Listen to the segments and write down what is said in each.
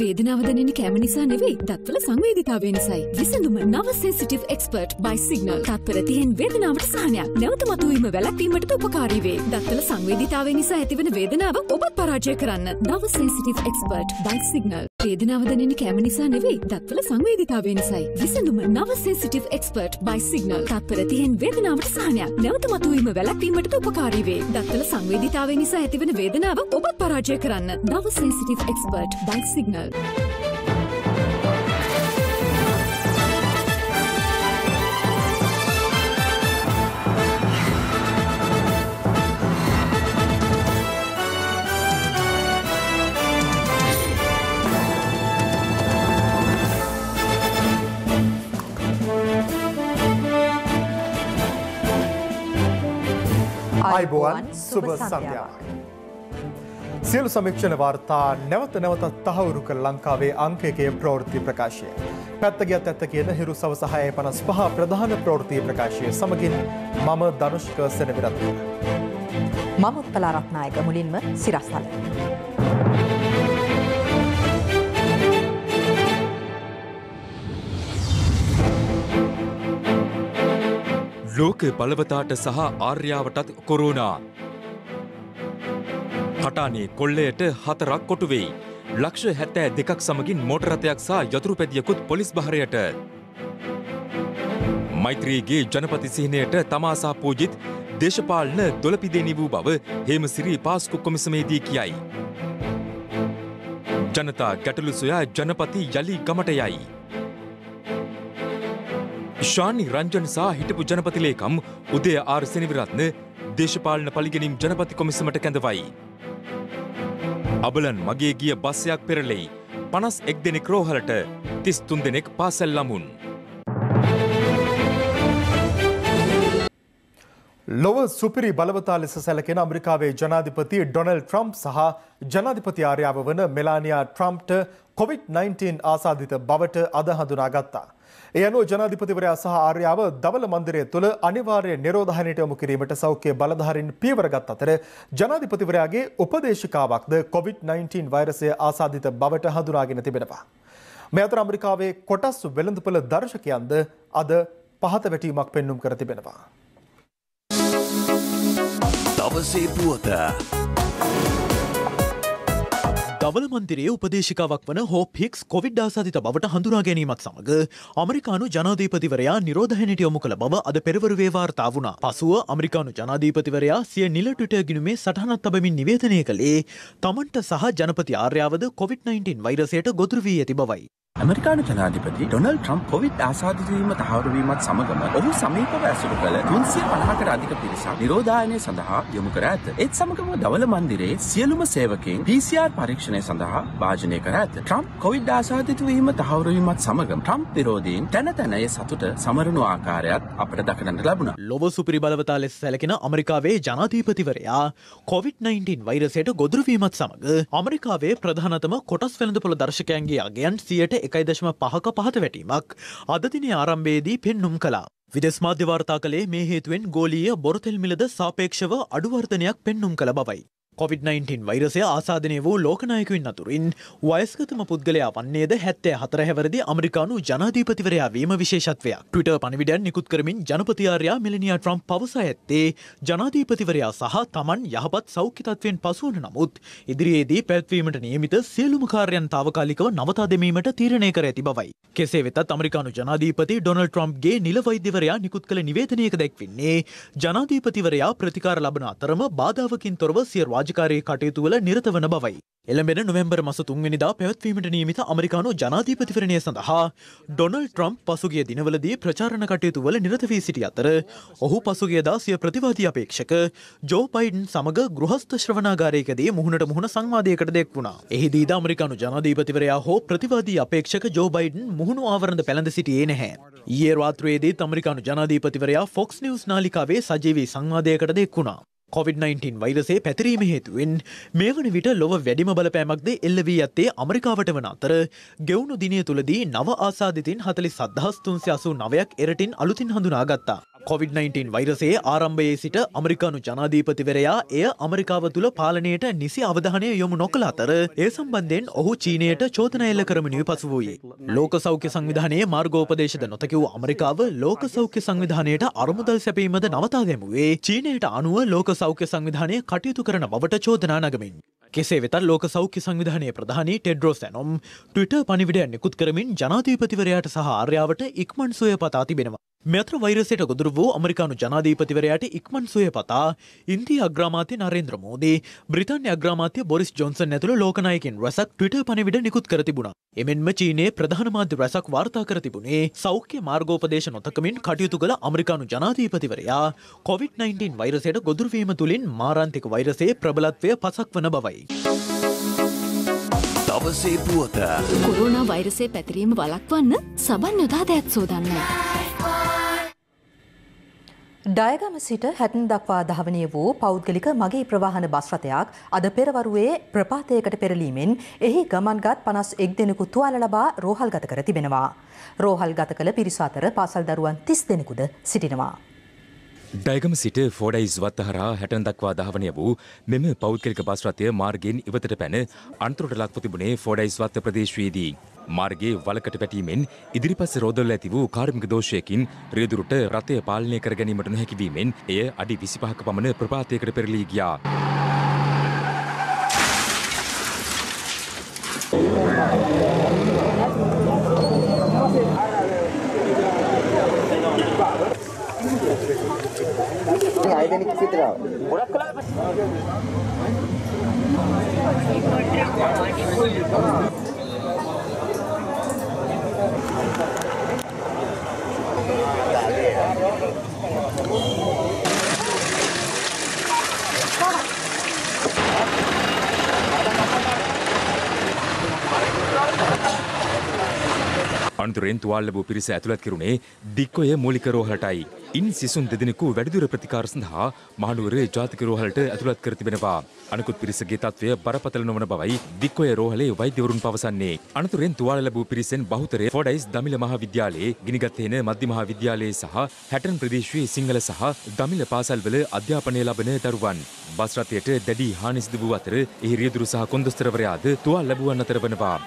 වේදනාව දැනෙන කැම නිසා නෙවෙයි දත්වල සංවේදීතාවය නිසායි. විසඳුම නව සෙන්සිටිව් එක්ස්පර්ට් by සිග්නල්. තත්පර 30න් වේදනාවට සහනයක්. නැවත මතුවීම වැළැක්වීමට උපකාරී වේ. දත්වල සංවේදීතාවය නිසා ඇතිවන වේදනාව ඔබත් පරාජය කරන්න. නව සෙන්සිටිව් එක්ස්පර්ට් by සිග්නල්. වේදනාව දැනෙන කැම නිසා නෙවෙයි දත්වල සංවේදීතාවය නිසායි. විසඳුම නව සෙන්සිටිව් එක්ස්පර්ට් by සිග්නල්. තත්පර 30න් වේදනාවට සහනයක්. නැවත මතුවීම වැළැක්වීමට උපකාරී වේ. දත්වල සංවේදීතාවය නිසා ඇතිවන වේදනාව ඔබත් පරාජය කරන්න. නව සෙන්සිටිව් එක්ස්පර්ට් by සිග්නල්. ආයුබෝවන් සුබ සන්ධ්‍යාවක්. සියලු සමීක්ෂණ වාර්තා නැවත නැවතත් තහවුරු කළ ලංකාවේ අංක 1 ප්‍රවෘත්ති ප්‍රකාශය. පැත්ත ගියත් ඇත්ත කියන හිරු සවස 6:55 ප්‍රධාන ප්‍රවෘත්ති ප්‍රකාශය සමගින් මම ධනුෂ්ක සෙනවිරත්න. මම උත්පල රත්නායක. මුලින්ම සිරස්තල. ලෝක බලවතාට සහ ආර්යාවටත් කොරෝනා. කටානේ කොල්ලයට 4ක් කොටු වෙයි. ලක්ෂ 72ක් සමගින් මෝටර රථයක් සහ යතුරු පැදියකුත් පොලිස් බහරයට. මෛත්‍රීගේ ජනපති සිහිනයට තමාසා පූජිත් දේශපාලන දොළපිදෙනි වූ බව හේමසිරි පාස්කු කොමිසමේදී කියයි. ජනතා ගැටලු සොයා ජනපති යලි ගමට යයි. ශානි රංජන් සහ හිටපු ජනපති ලේකම් උදය ආර් සෙනවිරත්න දේශපාලන පළිගැනීම් ජනපති කොමිසමට කැඳවයි. අබලන් මගේ ගිය බස්යක් පෙරළෙයි. 51 දෙනෙක් රෝහලට, 33 දෙනෙක් පාසල් ළමුන්. ලොව සුපිරි බලවතා ලෙස සැලකෙන ඇමරිකාවේ ජනාධිපති ඩොනල්ඩ් ට්‍රම්ප් සහ ජනාධිපති ආර්යාව වන මෙලානියා ට්‍රම්ප්ට COVID-19 ආසාදිත බවට අද හඳුනාගත්තා. ඒ අනුව ජනාධිපතිවරයා සහ ආර්යාව දවල මන්දිරය තුළ අනිවාර්ය නිරෝධායනයට යොමු කිරීමට සෞඛ්‍ය බලධාරීන් පියවරගත් අතර ජනාධිපතිවරයාගේ උපදේශිකාවක්ද COVID-19 වෛරසය ආසාදිත බවට හඳුනාගෙන තිබෙනවා. මේ අතර ඇමරිකාවේ කොටස් වෙළඳපොළ දර්ශකයන්ද අද පහත වැටීමක් පෙන්눔 කර තිබෙනවා. දවසේ පුවත. දවල මන්දිරයේ උපදේශිකාවක් වන හෝප් හික්ස් කොවිඩ් ආසාදිත බවට හඳුනා ගැනීමත් සමග අමරිකානු ජනාධිපතිවරයා නිරෝධායනයට යොමු කළ බව අද පෙරවරුවේ වාර්තා වුණා. පසුව අමරිකානු ජනාධිපතිවරයා සිය නිල ට්විටර් ගිණුමේ සටහනක් තබමින් නිවේදනය කළේ තමන්ට සහ ජනපති ආර්යාවද COVID-19 වෛරසයට ගොදුරු වී ඇති බවයි. ඇමරිකානු ජනාධිපති ඩොනල්ඩ් ට්‍රම්ප් කොවිඩ් ආසාදිත වීම තහවුරු වීමත් සමගම ඔහු සමීපව ඇසුරු කළ 350කට අධික පිරිසක් නිරෝධායනය සඳහා යොමු කර ඇත. ඒත් සමගම දවල මන්දිරයේ සියලුම සේවකයන් PCR පරීක්ෂණය සඳහා භාජනය කර ඇත. ට්‍රම්ප් කොවිඩ් ආසාදිත වීම තහවුරු වීමත් සමගම ට්‍රම්ප් විරෝධීන් තැන තැන ඒ සතුට සමරනු ආකාරයත් අපට දක්නට ලැබුණා. ලොව සුපිරි බලවතා ලෙස සැලකෙන ඇමරිකාවේ ජනාධිපතිවරයා COVID-19 වෛරසයට ගොදුරු වීමත් සමග ඇමරිකාවේ ප්‍රධානතම කොටස් වෙළඳපොළ දර්ශකයන්ගේ අගයන් 1.5ක පහත වැටීමක් අද දිනේ ආරම්භයේදී පෙන්눔 කළා. විදේශ මාධ්‍ය වාර්තා කළේ මේ හේතුවෙන් ගෝලීය බොරතෙල් මිලද සාපේක්ෂව අඩු වර්ධනයක් පෙන්눔 කළ බවයි. COVID-19 වෛරසය ආසාදනය වූ ලෝකනායකයින් අතුරින් වයස්ගතම පුද්ගලයා වන්නේද 74 හැවිරිදි ඇමරිකානු ජනාධිපතිවරයා වීම විශේෂත්වයක්. ට්විටර් පණිවිඩයන් නිකුත් කරමින් ජනපති ආර්යා මෙලනියා ට්‍රම්ප් පවසා ඇත්තේ ජනාධිපතිවරයා සහ තමන් යහපත් සෞඛ්‍ය තත්ත්වයෙන් පසුවන නමුත් ඉදිරියේදී පැවැත්වීමට නියමිත සියලුම කාර්යයන් తాවකාලිකව නවතා දැමීමට තීරණය කර ඇති බවයි. කෙසේ වෙතත් ඇමරිකානු ජනාධිපති ඩොනල්ඩ් ට්‍රම්ප්ගේ නිල වෛද්‍යවරයා නිකුත් කළ නිවේදනයක දැක්වෙන්නේ ජනාධිපතිවරයා ප්‍රතිකාර ලබන අතරම බාධාවකින් තොරව සිය රාජකාරී කටයුතු වල නිරත වන බවයි. එළඹෙන නොවැම්බර් මාස 3 වෙනිදා පැවැත්වීමට නියමිත ඇමරිකානු ජනාධිපතිවරණය සඳහා ඩොනල්ඩ් ට්‍රම්ප් පසුගිය දිනවලදී ප්‍රචාරණ කටයුතු වල නිරත වී සිටි අතර ඔහු පසුගියදා සිය ප්‍රතිවාදී අපේක්ෂක ජෝ බයිඩන් සමග ගෘහස්ත ශ්‍රවණාගාරයකදී මුහුණට මුහුණ සංවාදයකට දෙක් වුණා. එහිදීද ඇමරිකානු ජනාධිපතිවරයා හෝ ප්‍රතිවාදී අපේක්ෂක ජෝ බයිඩන් මුහුණු ආවරණ පැලඳ සිටියේ නැහැ. ඊයේ රාත්‍රියේදී ඇමරිකානු ජනාධිපතිවරයා Fox News නාලිකාවේ සජීවී සංවාදයකට දෙක් වුණා. COVID-19 වෛරසයේ පැතිරීම හේතුවෙන් මේ වන විට ලොව වැඩිම බලපෑමක්ද එල්ල වී ඇත්තේ ඇමරිකාවට වන අතර ගෙවුණු දිනය තුලදී නව ආසාදිතින් 47389ක් එරටින් අලුතින් හඳුනාගත්තා. COVID-19 වෛරසයේ ආරම්භයේ සිට අමරිකානු ජනාධීපතිවරයා එය අමරිකාව තුළ පාලනයට නිසි අවධානය යොමු නොකළ අතර ඒ සම්බන්ධයෙන් ඔහු චීනයට චෝදනා එල්ල කරමිනුයි පසු වූයේ. ලෝක සෞඛ්‍ය සංවිධානයේ මාර්ගෝපදේශද නොතැකූ අමරිකාව ලෝක සෞඛ්‍ය සංවිධානයට අරමුදල් සැපීමද නවතා දැමුවේ චීනයට අනුව ලෝක සෞඛ්‍ය සංවිධානය කටයුතු කරන බවට චෝදනා නගමින්. කෙසේ වෙතත් ලෝක සෞඛ්‍ය සංවිධානයේ ප්‍රධානී ටෙඩ්රොස් ඇනොම් ට්විටර් පණිවිඩයක් නිකුත් කරමින් ජනාධීපතිවරයාට සහ ආර්යාවට ඉක්මන් සුවය පතා තිබෙනවා. මෙතර වෛරසයට ගොදුරු වූ අමරිකානු ජනාධීපතිවරයාට ඉක්මන් සුවය පතා ඉන්දියා අග්‍රාමාත්‍ය නරේන්ද්‍ර මෝදී, බ්‍රිතාන්‍ය අග්‍රාමාත්‍ය බොරිස් ජොන්සන් ඇතුළු ලෝක නායකයින් රැසක් ට්විටර් පණිවිඩ නිකුත් කර තිබුණා. එමෙන්ම චීනයේ ප්‍රධාන මාධ්‍ය රැසක් වාර්තා කර තිබුණේ සෞඛ්‍ය මාර්ගෝපදේශ නොතකමින් කටයුතු කළ අමරිකානු ජනාධීපතිවරයා COVID-19 වෛරසයට ගොදුරු වීම තුළින් මාරාන්තික වෛරසයේ ප්‍රබලත්වය පසක් වන බවයි. දවසේ පුවත කොරෝනා වෛරසයේ පැතිරීම වළක්වන්න සබන් යොදා දෑත් සෝදන්න. ඩයගම සිට හැටන් දක්වා ධාවනය වූ පෞද්ගලික මගේ ප්‍රවාහන බස් රථයක් අද පෙරවරුවේ ප්‍රපාතයකට පෙරලීමෙන් එහි ගමන්ගත් 51 දෙනෙකු තුවාල ලබා රෝහල්ගත කර තිබෙනවා. රෝහල්ගත කළ පිරිස අතර පාසල් දරුවන් 30 දෙනෙකුද සිටිනවා. ඩයගම සිට ෆෝඩයිස් වත්ත හරහා හැටන් දක්වා ධාවනය වූ මෙම පෞද්ගලික බස් රථය මාර්ගයෙන් ඉවතට පැන අනතුරට ලක්ව තිබුණේ ෆෝඩයිස් වත්ත ප්‍රදේශයේදී. මාර්ගයේ වලකට පැටීමෙන් ඉදිරිපස රෝදවල ඇති වූ කාර්මික දෝෂයකින් රියදුරට රථය පාලනය කර ගැනීමට නොහැකි වීමෙන් එය අඩි 25ක පමණ ප්‍රපාතයකට පෙරලී ගියා. අනතුරෙන් තුවාල ලැබූ පිරිස ඇතුළත් කෙරුණේ දික්කොය මූලික රෝහලටයි. ඉන් සිසුන් දෙදෙනෙකු වැඩිදුර ප්‍රතිකාර සඳහා මහනුවර ජාතික රෝහලට ඇතුළත් කර තිබෙනවා. අනෙකුත් පිරිසගේ තත්ත්වය බරපතල නොවන බවයි දික්කොය රෝහලේ වෛද්‍යවරුන් පවසන්නේ. අනතුරෙන් තුවාල ලැබූ පිරිසෙන් බහුතරය ෆෝඩයිස් දමිළ මහා විද්‍යාලයේ, ගිනිගත් හේන මධ්‍ය මහා විද්‍යාලයේ සහ හැටන් ප්‍රදේශයේ සිංහල සහ දමිළ පාසල්වල අධ්‍යාපනය ලබන දරුවන්. බස් රථයට දැඩි හානි සිදු වූ අතර එහි රියදුරු සහ කොන්දොස්තරවරයාද තුවාල ලැබුවන් අතර වනවා.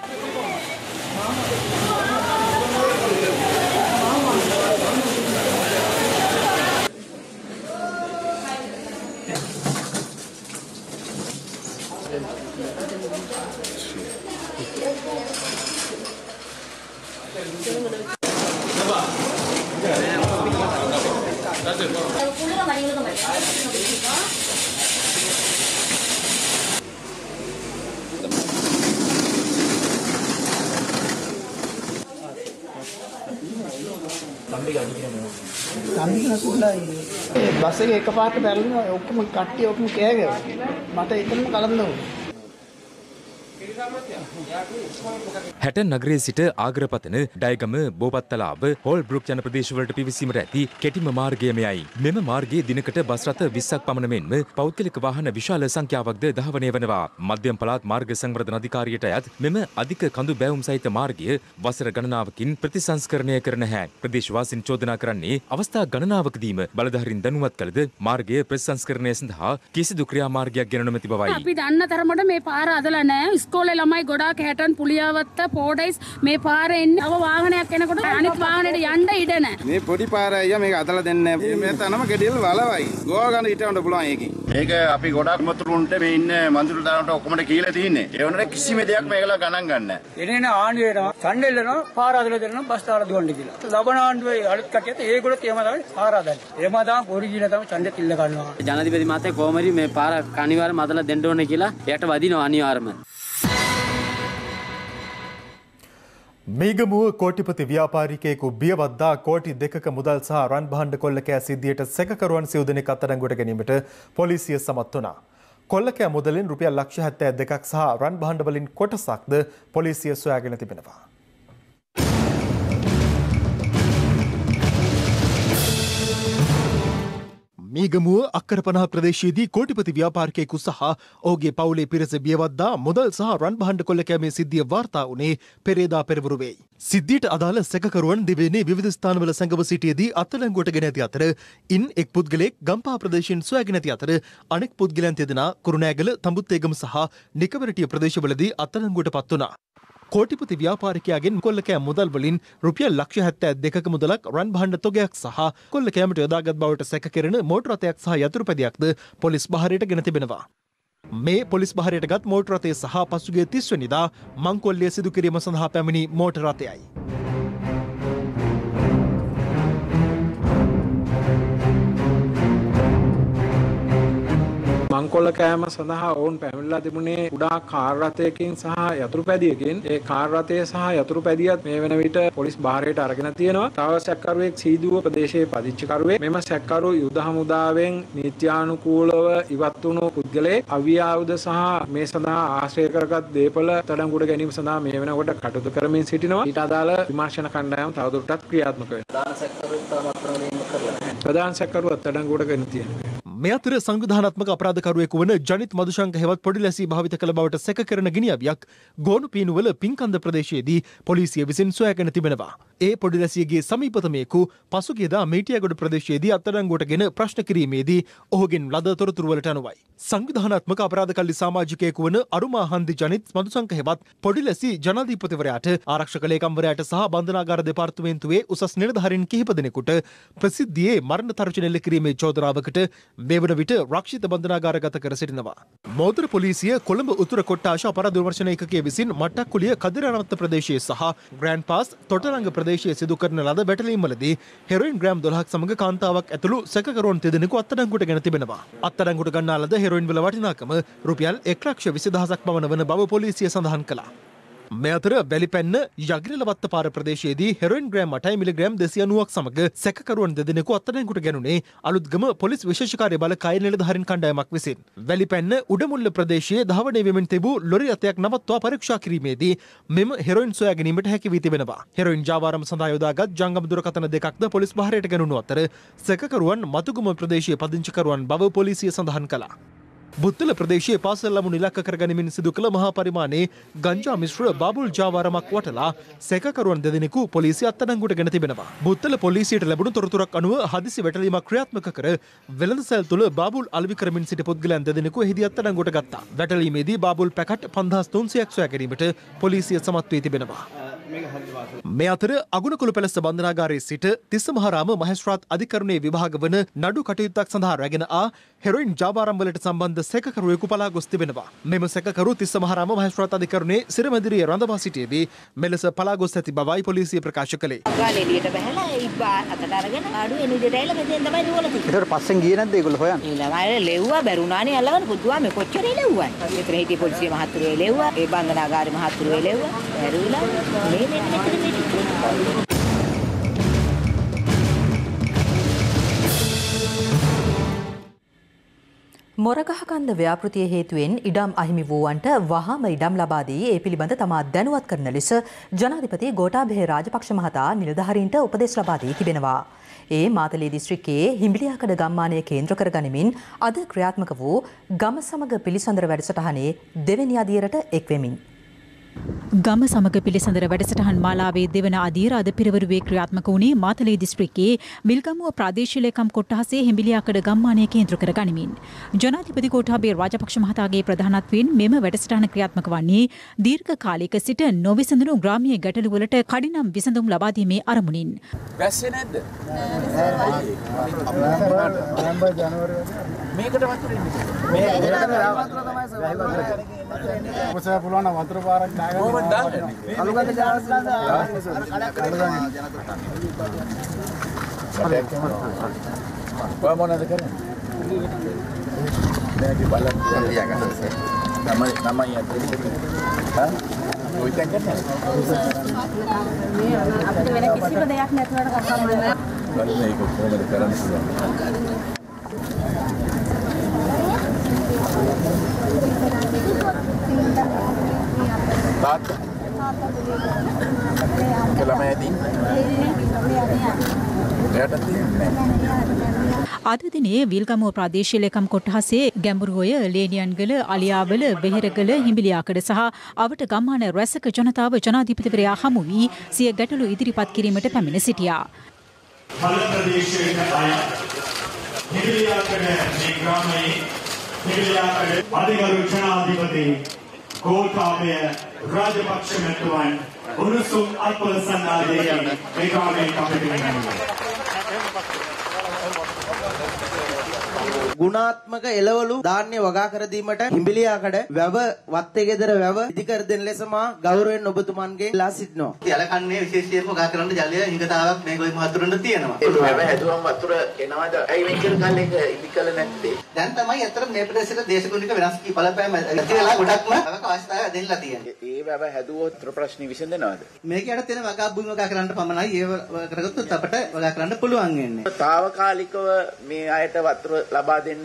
බස් එක එකපාරට බැලුවා ඔක්කොම කට්ටිය ඔක්කොම කෑ ගැව්වා. මට එතනම කලබල වුණා. හැටන් නගරයේ සිට ආග්‍රපතන ඩයගම බෝපත්තලාව හෝල්බ්‍රුක් යන ප්‍රදේශවලට පිවිසීමට ඇති කෙටිම මාර්ගය මෙයයි. මෙම මාර්ගයේ දිනකට බස් රථ 20ක් පමණ මෙන්ම පෞද්ගලික වාහන විශාල සංඛ්‍යාවක්ද ධාවනය වනවා. මධ්‍යම පළාත් මාර්ග සංවර්ධන අධිකාරියට අයත් මෙම අධික කඳු බැවුම් සහිත මාර්ගය වසර ගණනාවකින් ප්‍රතිසංස්කරණය කර නැහැ. ප්‍රදේශවාසීන් චෝදනා කරන්නේ අවස්ථා ගණනාවකදීම බලධාරීන් දැනුවත් කළද මාර්ගය ප්‍රතිසංස්කරණය සඳහා කිසිදු ක්‍රියාමාර්ගයක් ගෙන නොමැති බවයි. අපි දන්න තරමට මේ පාර අදලා නැහැ. ඉස්කෝලේ ළමයි ගොඩාක් හැටන් පුලියාවත්ත පෝඩයිස් මේ පාරේ එන්නේ. අව වාහනයක් එනකොට අනිත් වාහනේට යන්න ඉඩ නැහැ. මේ පොඩි පාර අයියා මේක අදලා දෙන්නේ නැහැ. මේ තනම ගෙඩියල් වලවයි. ගෝවා ගන්න හිටවන්න පුළුවන් ඒකේ. මේක අපි ගොඩක් මතුරුන්ට මේ ඉන්න මන්දිර දානට ඔක්කොමද කියලා තියෙන්නේ. ඒ වුණාට කිසිම දෙයක් මේකලා ගණන් ගන්න නැහැ. එනේන ආණ්ඩුව වෙනවා. ඡන්දෙල්ලනවා පාර අදලා දෙනවා බස් තාල දුවන්න කියලා. ලබන ආණ්ඩුවේ අලුත් කටියත් ඒගොල්ලෝ තේම තමයි පාර අදන්නේ. එහෙම තමයි පොරි කියලා තමයි ඡන්දෙත් ඉල්ල ගන්නවා. ජනාධිපති මහත්තයා කොහමරි මේ පාර අනිවාර්යයෙන්ම අදලා දෙන්න ඕනේ කියලා එයාට වදිනවා අනිවාර්යයෙන්ම. මීගමුව කෝටිපති ව්‍යාපාරිකයෙකු බියවද්දා කෝටි 2ක මුදල් සහ රන් භාණ්ඩ කොල්ලකෑ සිද්ධියට සැකකරුවන් සිව් දෙනෙක් අත්අඩංගුවට ගැනීමට පොලිසිය සමත් වුණා. කොල්ලකෑ මුදලින් රුපියල් ලක්ෂ 72ක් සහ රන් භාණ්ඩ වලින් කොටසක්ද පොලිසිය සොයාගෙන තිබෙනවා. මීගමුව අක්කර 50 ප්‍රදේශයේදී කෝටිපති ව්‍යාපාරිකයෙකු සහ ඔහුගේ පවුලේ පිරිස බියවද්දා මුදල් සහ රන් භාණ්ඩ කොල්ල කෑමේ සිද්ධිය වාර්තා වුණේ පෙරේදා පෙරවරු වෙයි. සිද්ධියට අදාළ සැකකරුවන් දිවයිනේ විවිධ ස්ථානවල සැඟව සිටියේදී අත්අඩංගුවට ගෙන ඇති අතර ඉන් එක් පුද්ගලයෙක් ගම්පහ ප්‍රදේශයෙන් සොයාගෙන ඇති අතර අනෙක් පුද්ගලයන් දෙදෙනා කුරුණෑගල තඹුත්තේගම සහ නිකවරටිය ප්‍රදේශවලදී අත්අඩංගුවට පත් වුණා. කෝටිපති ව්‍යාපාරිකයාගෙන් කොල්ල කෑම මුදල් වලින් රුපියල් ලක්ෂ 72ක මුදලක් රන් භාණ්ඩ තොගයක් සහ කොල්ල කෑමට යොදාගත් බවට සැකකෙරෙන මෝටර රථයක් සහ යතුරුපැදියක්ද පොලිස් බහරයට ගෙන තිබෙනවා. මේ පොලිස් බහරයට ගත් මෝටර රථය සහ පසුගිය 30 වෙනිදා මංකොල්ලය සිදු කිරීම සඳහා පැමිණි මෝටර රථයයි. මංකොල්ල කෑම සඳහා ඔවුන් පැමිණලා තිබුණේ කුඩා කාර් රථයකින් සහ යතුරුපැදියකින්. ඒ කාර් රථය සහ යතුරුපැදියත් මේ වෙන විට පොලිස් බහරයට අරගෙන තියෙනවා. තව සැකකරුවෙක් සීදුව ප්‍රදේශයේ පදිංචිකරුවෙක්. මෙම සැකකරු යුද හමුදාවෙන් නීත්‍යානුකූලව ඉවත් වුණු පුද්ගලයෙක්. අවි ආයුධ සහ මේ සඳහා ආශ්‍රය කරගත් දේපල අත්අඩංගුවට ගැනීම සඳහා මේ වෙනකොට කටයුතු කරමින් සිටිනවා. ඊට අදාළ විමර්ශන කණ්ඩායම තවදුරටත් ක්‍රියාත්මක වෙනවා. ප්‍රධාන සැකකරු අත්අඩංගුවට ගෙන තියෙනවා. මේ අතර සංවිධානාත්මක අපරාධකරුවෙකු වන ජනිත් මදුශංක හෙවත් පොඩි ලැසි භාවිත කළ බවට සැක කරන ගිනිඅවියක් ගෝනු පීනුවල පින්කන්ද ප්‍රදේශයේදී පොලිසිය විසින් සොයාගෙන තිබෙනවා. ඒ පොඩි ලැසියගේ සමීපතමයෙකු පසුගියදා මේටියාගොඩ ප්‍රදේශයේදී අත්අඩංගුවටගෙන ප්‍රශ්න කිරීමේදී ඔහුගෙන් ලද තොරතුරු වලට අනුවයි. සංවිධානාත්මක අපරාධකල්ලි සමාජිකයෙකු වන අරුමා හන්දි ජනිත් මදුශංක හෙවත් පොඩි ලැසි ජනාධිපතිවරයාට ආරක්ෂක ලේකම්වරයාට සහ බන්ධනාගාර දෙපාර්තමේන්තුවේ උසස් නිලධාරීන් කිහිප දෙනෙකුට ප්‍රසිද්ධියේ මරණ තර්ජන එල්ල කිරීමේ චෝදනාවකට මේ වන විට රක්ෂිත බන්ධනාගාරගත කර සිටිනවා. මෝදර පොලිසිය කොළඹ උතුර කොට්ටාශ අපරාධ විමර්ශන ඒකකයේ විසින් මට්ටක්කුලිය කදිරානවත්ත ප්‍රදේශයේ සහ ග්‍රෑන්ඩ් පාස් තොටරංග ප්‍රදේශයේ සිදු කරන ලද වැටලීම්වලදී හෙරොයින් ග්‍රෑම් 12ක් සමග කාන්තාවක් ඇතුළු සැකකරුවන් දෙදෙනෙකු අත්අඩංගුවට ගෙන තිබෙනවා. අත්අඩංගුවට ගන්නා ලද හෙරොයින් වල වටිනාකම රුපියල් 1,20,000ක් පමණ වන බව පොලිසිය සඳහන් කළා. මේ අතර වැලිපැන්න යගිරලවත්ත පාර ප්‍රදේශයේදී හෙරොයින් ග්‍රෑම් 8 මිලිග්‍රෑම් 290ක් සමග සැකකරුවන් දෙදෙනෙකු අත්අඩංගුවට ගැනුනේ අලුත්ගම පොලිස් විශේෂ බල කාය නිලධාරීන් කණ්ඩායමක් විසින්. වැලිපැන්න උඩමුල්ල ප්‍රදේශයේ ධාවනය වෙමින් තිබූ ලොරි රථයක් නවත්වා පරීක්ෂා කිරීමේදී මෙම හෙරොයින් සොයා ගැනීමට හැකි වී තිබෙනවා. හෙරොයින් ජාවාරම සඳහා යොදාගත් ජංගම දුරකථන දෙකක්ද පොලිස් බහරයට ගැනුණු අතර සැකකරුවන් මතුගම ප්‍රදේශයේ පදිංචිකරුවන් බව පොලිසිය සඳහන් කළා. බුත්තල ප්‍රදේශයේ පාසල් ළමුන් ඉලක්ක කරගනිමින් සිදු කළ මහා පරිමාණයේ ගංජා මිශ්‍ර බාබුල් ජාවාරමක් වටලා සැකකරුවන් දෙදෙනෙකු පොලිසිය අත්අඩංගුවට ගෙන තිබෙනවා. බුත්තල පොලිසියට ලැබුණු තොරතුරක් අනුව හදිසි වැටලීමක් ක්‍රියාත්මක කර වෙළඳසැල් තුළ බාබුල් අලෙවි කරමින් සිටි පුද්ගලයන් දෙදෙනෙකු එහිදී අත්අඩංගුවට ගත්තා. වැටලීමේදී බාබුල් පැකට් 5300ක් සොයා ගැනීමට පොලිසිය සමත් වී තිබෙනවා. මේ අතර අගුණකුළු පැලස්ස බන්ධනාගාරයේ සිට තිස්ස මහරාම මහේස්ත්‍රාත් අධිකරණයේ විභාග වන නඩු කටයුත්තක් සඳහා රැගෙන හෙරොයින් ජාවාරම් වලට සම්බන්ධ සැකකරුවෙකු පලා ගොස් තිබෙනවා. මෙම සැකකරු තිස්ස මහරාම මහේස්ත්‍රාත් අධිකරණයේ සිරමැදිරියේ රඳවා සිටියේදී මෙලෙස පලා ගොස් ඇති බවයි පොලිසිය ප්‍රකාශ කළේ. ගාලෙලියට බහැලා ඉබ්බා අතට අරගෙන ආඩු එන විදිහට ඇවිල්ලා මෙතෙන් තමයි දුවලා තියෙන්නේ. ඒකට පස්සෙන් ගියේ නැද්ද ඒගොල්ලෝ හොයන්න? ඊළඟට ලෙව්වා බැරුණානේ අල්ලගන්න පුදුවා මේ කොච්චර ලෙව්වයි. මෙතන හිටිය පොලිසිය මහත්තුරුවේ ලෙව්වා. ඒ බන්ධනාගාරේ මහත්තුරුවේ ලෙව්වා. ඇරුවිලා මේ මෙතන මොරගහකන්ද ව්‍යාපෘතිය හේතුවෙන් ඉඩම් අහිමි වූවන්ට වහාම ඉඩම් ලබා දී ඒ පිළිබඳ තමා දැනුවත් කරන ලෙස ජනාධිපති ගෝඨාභය රාජපක්ෂ මහතා නිලධාරීන්ට උපදෙස් ලබා දී තිබෙනවා. ඒ මාතලේ දිස්ත්‍රික්කයේ හිඹිලියාකඩ ගම්මානය කේන්ද්‍ර කර ගනිමින් අද ක්‍රියාත්මක වූ ගම සමග පිළිසඳර වැඩසටහනේ දෙවැනි අදියරට එක්වෙමින් ගම සමග පිළිසඳර වැඩසටහන් මාලාවේ දෙවන අදියර අද පිරවරුවේ ක්‍රියාත්මක වුණේ මාතලේ දිස්ත්‍රික්කයේ මිල්ගමුව ප්‍රාදේශීය ලේකම් කොට්ටාසේ හිඹිලියාකඩ ගම්මානය කේන්ද්‍ර කර ගනිමින් ජනාධිපති ගෝඨාභය රාජපක්ෂ මහතාගේ ප්‍රධානත්වයෙන් මෙම වැඩසටහන ක්‍රියාත්මක වන්නේ දීර්ඝ කාලයක සිට නොවිසඳුණු ග්‍රාමීය ගැටලු වලට කඩිනම් විසඳුම් ලබා දීමේ අරමුණින්. වැස්සේ නැද්ද? මේකට වතුර ඔබට පුළුවන් නම් වතුර පාරක් දාගන්න. කොහොමද දාන්නේ? අලුගඳ ජාස්ලා ඔය මොනවද කරන්නේ? දැන් බලන්න තියාගන්න. තමයි යන්නේ. හා? ඔය දැන් කරන්නේ. මේ අපිට වෙන කිසිම දෙයක් නැතුවට කතා කරනවා. බලන්න ඒක කොහොමද කරන්නේ? තාත්තා ළමයි ඇදී අද දිනේ විල්ගමුව ප්‍රාදේශීය ලේකම් කොට්ටාසේ ගැඹුරුඔය ලේනියන්ගල අලියාවල වෙහෙරගල හිඹිලියාකඩ සහ අවට ගම්මාන රැසක ජනතාව ජනාධිපතිවරයා හමු වී සිය ගැටලු ඉදිරිපත් කිරීමට පැමිණ සිටියා. හිඹිලියාකඩ මේ ග්‍රාමයේ හිඹිලියාකඩ අධිකරු ජනාධිපති ගෝඨාභය රාජපක්ෂ මැතිතුමන් උණුසුම් අත්පොල සන්නාදයේ මේ ග්‍රාමයේ කටයුතු ගුණාත්මක එළවලු ධාන්‍ය වගා කර දීමට හිඹිලියාකඩ වැව වත්තේ ගෙදර වැව ඉදිකර දෙන ලෙස මා ගෞරවයෙන් ඔබතුමන්ගේ ලා සිටිනවා. යලකන්නේ විශේෂයෙන්ම වගා කරන්න ජලය හිඟතාවක් මේ ගොයි මහතුරුන්ට තියෙනවා. ඒක වැව හැදුවම වතුර එනවාද? ඇයි මෙච්චර කාලෙක ඉදිකල නැත්තේ? දැන් තමයි අතර මේ ප්‍රදේශයේ දේශගුණික වෙනස් කී බලපෑම ඇතිවලා ගොඩක්ම අවක අවස්ථාවක් දෙන්නලා තියෙන්නේ. ඒ වැව හැදුවොත් ප්‍රශ්න විසඳනවද? මේකට තියෙන වගා භූමි වගා කරන්න පමණයි ඒ කරගත්තොත් අපට වගා කරන්න පුළුවන් වෙන්නේ. తాවකාලිකව මේ අයට වතුර ලබා වෙන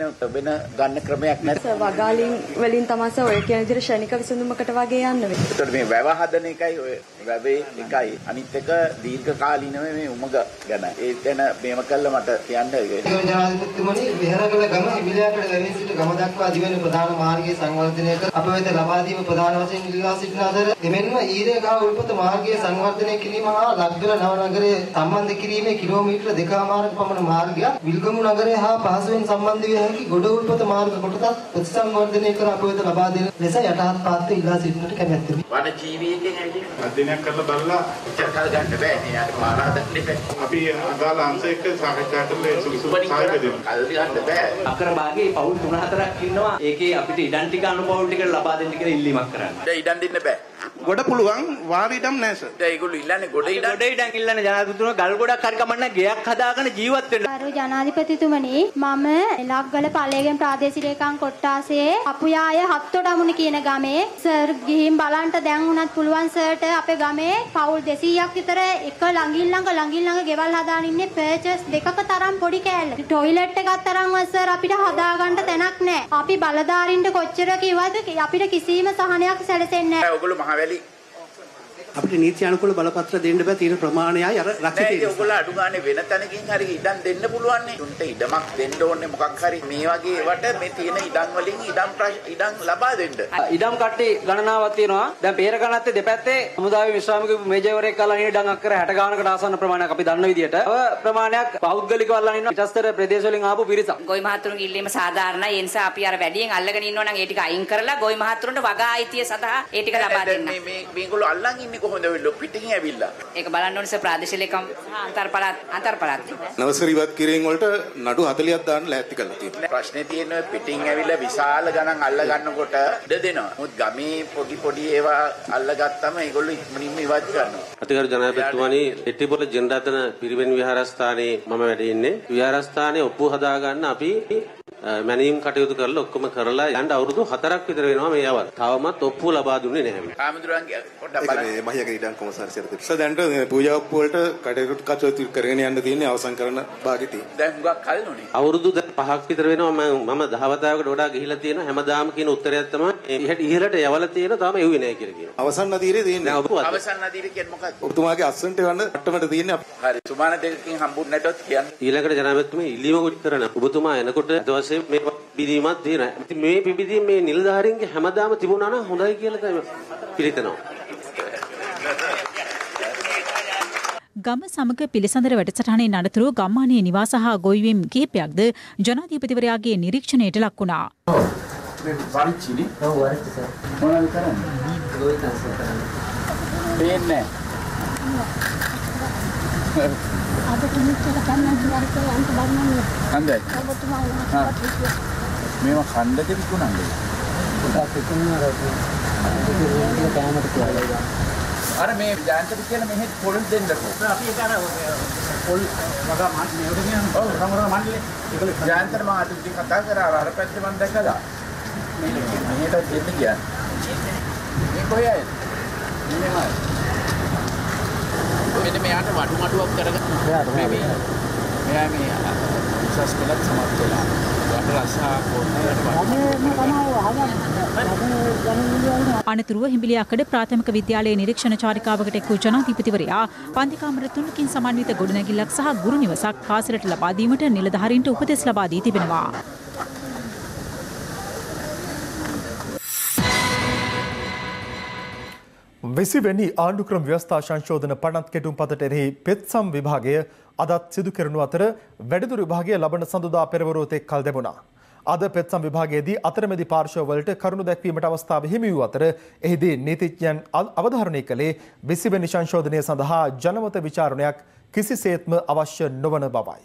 ගන්න ක්‍රමයක් නැහැ. වගාලින් වලින් තමයි ඔය කියන විදිහට ශනික විසඳුමකට වගේ යන්න වෙන්නේ. ඒතකොට මේ වැව හදන එකයි ඔය වැවේ එකයි අනිත් එක දීර්ඝ කාලීනව මේ උමග ගැන. ඒ ගැන මේව කළා මට කියන්න ඒක. ජනාධිපතිතුමනි විහෙරගල ගම හිමිලියාකඩ ලැබී සිට ගම දක්වා දිවෙන ප්‍රධාන මාර්ගයේ සංවර්ධනය කර අප වෙත ලබා දීම ප්‍රධාන වශයෙන් ඉල්ලා සිටින අතර එමෙන්ම ඊරේගහ උල්පත මාර්ගයේ සංවර්ධනය කිරීම හා ලක්දිව නව නගරයේ සම්බන්ධ කිරීමේ කිලෝමීටර 2.5ක පමණ මාර්ගයක් විල්ගමු නගරය හා පහසුවෙන් සම්බන්ධ ගොඩ උල්පත මාර්ග කොටසත් ප්‍රතිසංවර්ධනය කර අප වෙත ලබා දෙන ලෙස යටහත් පාත්‍ර ඉල්ලා සිටිනට කැමැත්තෙමි. වන ජීවිතයෙන් ඇවිදින අධ්‍යයනයක් කරලා බලලා චර්චා ගන්න බෑ නේ යාට මානහදක් නෙපේ. අපි අදාළ අංශ එක්ක සාකච්ඡා කරලා ඒ සුසු සාහිත්‍ය දෙන්න. කල් ගන්න බෑ. අකර භාගයේ පවුල් 3-4ක් ඉන්නවා. ඒකේ අපිට ඉඩම් ටික අනුපවුල් ටික ලබා දෙන්න කියලා ඉල්ලීමක් කරන්න. දැන් ඉඩම් දෙන්න බෑ. ගොඩ පුළුවන් වාර ඉඩම් නැහැ සර්. දැන් ඒගොල්ලෝ ඉල්ලන්නේ ගොඩ ඉඩම් ඉල්ලන්නේ ජනාධිපතිතුමා ගල් ගොඩක් හරි කමන්න ගයක් හදාගෙන ජීවත් වෙන්න. අර ජනාධිපතිතුමනි මම ලක්ගල පළේගෙන් ප්‍රාදේශීය ලේකම් කොට්ටාසේ අපුයාය හත්තොටමුණි කියන ගමේ සර් ගිහින් බලන්න දැන් උනත් පුළුවන් සර්ට අපේ ගමේ පවුල් 200ක් විතර එක ළඟින් ළඟ ගෙවල් හදාගෙන ඉන්නේ පර්චස් දෙකක තරම් පොඩි කෑල්ල. ටොයිලට් එකක් තරම්වත් සර් අපිට හදාගන්න තැනක් නැහැ. අපි බලධාරීන්ට කොච්චර කිව්වද අපිට කිසිම සහනයක් සැලසෙන්නේ නැහැ. ඔයගොල්ලෝ මහවැලි අපිට නීති අනුකූල බලපත්‍ර දෙන්න බෑ තියෙන ප්‍රමාණයයි අර රක්ෂිතේ. ඒක ඔයගොල්ලෝ අඩු ගානේ වෙන තැනකින් හරි ඉඩම් දෙන්න පුළුවන් නේ. උන්ට ඉඩමක් දෙන්න ඕනේ මොකක් හරි මේ වගේ ඒවට මේ තියෙන ඉඩම් වලින් ඉඩම් ලබා දෙන්න. ඉඩම් කට්ටි ගණනාවක් තියෙනවා. දැන් පෙර ගණත්තේ දෙපැත්තේ සමුදාය විශ්‍රාමික මේජවරයෙක් අල්ලන් ඉන්න ඉඩම් අක්කර 60 ගානකට ආසන්න ප්‍රමාණයක් අපි දන්න විදියට. ප්‍රමාණයක් පෞද්ගලිකව අල්ලන් ඉන්න පිටස්තර ප්‍රදේශ වලින් ආපු පිරිසක්. ගොවි මහතුරුන්ගේ ඉල්ලීම සාධාරණයි. ඒ නිසා අපි අර වැඩියෙන් අල්ලගෙන ඉන්නවා නම් ඒ ටික අයින් කරලා ගොවි මහතුරුන්ට වගා අයිතිය සඳහා ඒ ටික ලබා දෙන්න. මේගොල්ලෝ අල්ලන් ඉන්නේ කොහොමද ඔයගොල්ලෝ පිටින් ඇවිල්ලා? ඒක බලන්න ඕනේ ප්‍රාදේශීය ලේකම් අන්තර්පළාත් නවසර ඉවත් කිරීම වලට නඩු 40ක් දාන්න ලෑස්ති කරලා තියෙනවා. ප්‍රශ්නේ තියෙන්නේ පිටින් ඇවිල්ලා විශාල ගණන් අල්ල ගන්නකොට ඉඩ දෙනවා. මොකද ගමේ පොඩි ඒවා අල්ලගත්තම ඒගොල්ලෝ ඉක්මනින්ම ඉවත් කරනවා. අතිගරු ජනාධිපතිතුමනි එට්ටිපොළ ජනරත්න පිරිවෙන් විහාරස්ථානයේ මම වැඩ ඉන්නේ. විහාරස්ථානයේ ඔප්පු හදා ගන්න අපි මැනීම් කටයුතු කරලා ඔක්කොම කරලා යන්න අවුරුදු 4ක් විතර වෙනවා මේ යවල්. තවමත් ඔප්පුව ලබා දුන්නේ නැහැ. ආමඳුරන්ගේ පොඩ්ඩක් බලන්න. මේ මහියගේ ඉඩම් කොමසාරිසියට තිබ්බ. දැන්ට පූජා ඔප්පු වලට කටයුතු කරගෙන යන්න තියෙන්නේ අවසන් කරන භාගෙ තියෙන. දැන් හුඟක් කල් නොනේ. අවුරුදු 5ක් විතර වෙනවා මම දහවතාවකට වඩා ගිහිලා තියෙනවා. හැමදාම කියන උත්තරයක් තමයි ඉහළට යවලා තියෙන තාම එව්වේ නැහැ කියලා කියනවා. අවසන් නදීරේ තියෙන්නේ. අවසන් නදීරේ කියන්නේ මොකක්ද? ඔබතුමාගේ අස්සන්ට යන්න අට්ටමට තියෙන්නේ. හරි. සුමාන දෙකකින් හම්බුනේ නැතොත් කියන්න. ඊළඟට ජනාධිපතිතුමා ඉල්ලීම කොට කරන ඔබතුමා එනකොට දවසේ මේ පිබිදීමක් තියෙනවා. ඉතින් මේ පිබිදීම මේ නිලධාරීන්ගේ හැමදාම තිබුණා නම් හොඳයි කියලා තමයි පිළිතනවා. ගම සමග පිළිසඳර වැඩසටහනේ නඩතුරු ගම්මානයේ නිවාස හා ගොවිවීම් කිහිපයක්ද ජනාධිපතිවරයාගේ නිරීක්ෂණයට ලක් වුණා. වරිච්චිනේ. ඔව් වරිච්චි සර්. මොනවද කරන්නේ? ගොවි තනස කරන්නේ. පේන්නේ නැහැ. අද කිනිච්චක කන්නන් වරිච්චි අන්ත බලන්නේ. හන්දයි. ඔබතුමා මේවා ඛණ්ඩක විකුණන්නේ. පොඩක් විකුණනවා කෑමට කියලා. අර මේ ජාන්තට කියන මෙහෙත් පොල් දෙන්නකෝ. අපි ඒක අර පොල් වගා මේවට කියන්නේ ඔව් සමහර මණ්ඩලේ ඒක ජාන්තට මම අද ඉතින් කතා කරා අර පැත්තේ මම දැකලා. මෙහෙට දෙන්න කියන්නේ. මේ කොහේ මෙන්න මෙයාට වඩු මඩුවක් කරගන්න. මෙයා මේ උසස් කළත් සමත් වෙලා. අනතුරුව හිඹිලියාකඩ ප්‍රාථමික විද්‍යාලයේ නිරීක්ෂණ චාරිකාවකට එක් වූ ජනාධිපතිවරයා පන්ති කාමර 3කින් සමන්විත ගොඩනැගිල්ලක් සහ ගුරු නිවසක් පාසලට ලබා දීමට නිලධාරීන්ට උපදෙස් ලබා දී තිබෙනවා. වෙනි ආණ්ඩුක්‍රම ව්‍යවස්ථා සංශෝධන පනත් කෙටුම්පතට එරෙහි පෙත්සම් විභාගය අදත් සිදු කරනු අතර වැඩිදුර විභාගය ලබන සඳුදා පෙරවරුව තෙක් කල් දෙමුණා. අද පෙත්සම් විභාගයේදී අතරමැදි පාර්ශවවලට කරුණු දැක්වීමට අවස්ථාව හිමි වූ අතර එහිදී නීතිඥයන් අවධාරණය කළේ 20 වෙනි සංශෝධනය සඳහා ජනමත විචාරණයක් කිසිසේත්ම අවශ්‍ය නොවන බවයි.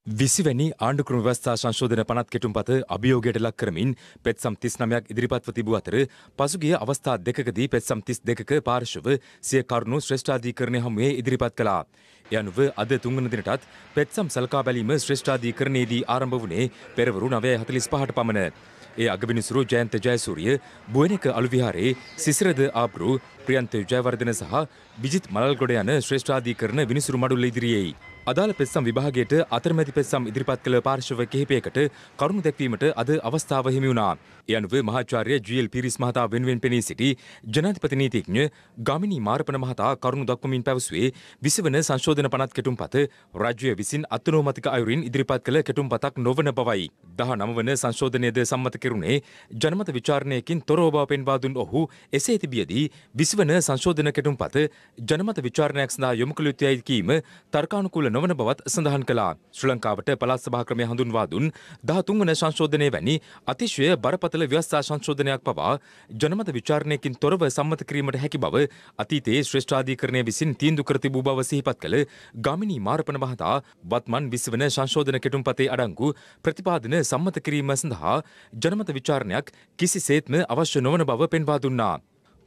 20 වැනි ආණ්ඩුක්‍රම ව්‍යවස්ථා සංශෝධන පනත් කෙටුම්පත අභියෝගයට ලක් කරමින් පෙත්සම් 39ක් ඉදිරිපත්ව තිබූ අතර පසුගිය අවස්ථා දෙකකදී පෙත්සම් 32ක පාර්ශව සිය කරුණු ශ්‍රේෂ්ඨාධිකරණය හමුවේ ඉදිරිපත් කළා. ඒ අනුව අද තුන්වන දිනටත් පෙත්සම් සලකා බැලීම ශ්‍රේෂ්ඨාධිකරණයේදී ආරම්භ වුණේ පෙරවරු 9:45ට පමණ. ඒ අගවිනිසුරු ජයන්ත ජයසූරිය, බුවනක අලුවිහාරේ සිසිරද ආබ්රු, ප්‍රියන්ත ජයවර්ධන සහ විජිත් මලල්ගොඩ යන ශ්‍රේෂ්ඨාධිකරණ විනිසුරු මඩුල්ල ඉදිරියේ අදාළ පෙත්සම් විභාගයට අතරමැදි පෙත්සම් ඉදිරිපත් කළ පාර්ශව කිහිපයකට කරුණු දැක්වීමට අද අවස්ථාව හිමි වුණා. ඒ අනුව මහාචාර්ය ජී.එල්. පීරිස් මහතා වෙනුවෙන් පෙනී සිටි ජනාධිපති නීතිඥ ගාමිණී මාරපන මහතා කරුණු දක්වමින් පැවසුවේ 20 වන සංශෝධන පනත් කෙටුම්පත රාජ්‍ය විසින් අත්නෝමතික අයුරින් ඉදිරිපත් කළ කෙටුම්පතක් නොවන බවයි. 19 වන සංශෝධනයද සම්මත කෙරුණේ ජනමත විචාරණයකින් තොරව බව පෙන්වා දුන් ඔහු එසේ තිබියදී 20 වන සංශෝධන කෙටුම්පත ජනමත විචාරණයක් සඳහා යොමු කළ යුතුයි කීම තර්කානුකූල නොවන බවත් සඳහන් කළා. ශ්‍රී ලංකාවට පළාත් සභා ක්‍රමය හඳුන්වා දුන් 13 වන සංශෝධනය වැනි අතිශය බරපතල ව්‍යවස්ථා සංශෝධනයක් පවා ජනමත විචාරණයකින් තොරව සම්මත කිරීමට හැකි බව අතීතයේ ශ්‍රේෂ්ඨාධිකරණය විසින් තීන්දුව කර තිබූ බව සිහිපත් කළ ගාමිණී මාරපන මහතා වත්මන් 20 වන සංශෝධන කෙටුම්පතේ අඩංගු ප්‍රතිපාදන සම්මත කිරීම සඳහා ජනමත විචාරණයක් කිසිසේත්ම අවශ්‍ය නොවන බව පෙන්වා දුන්නා.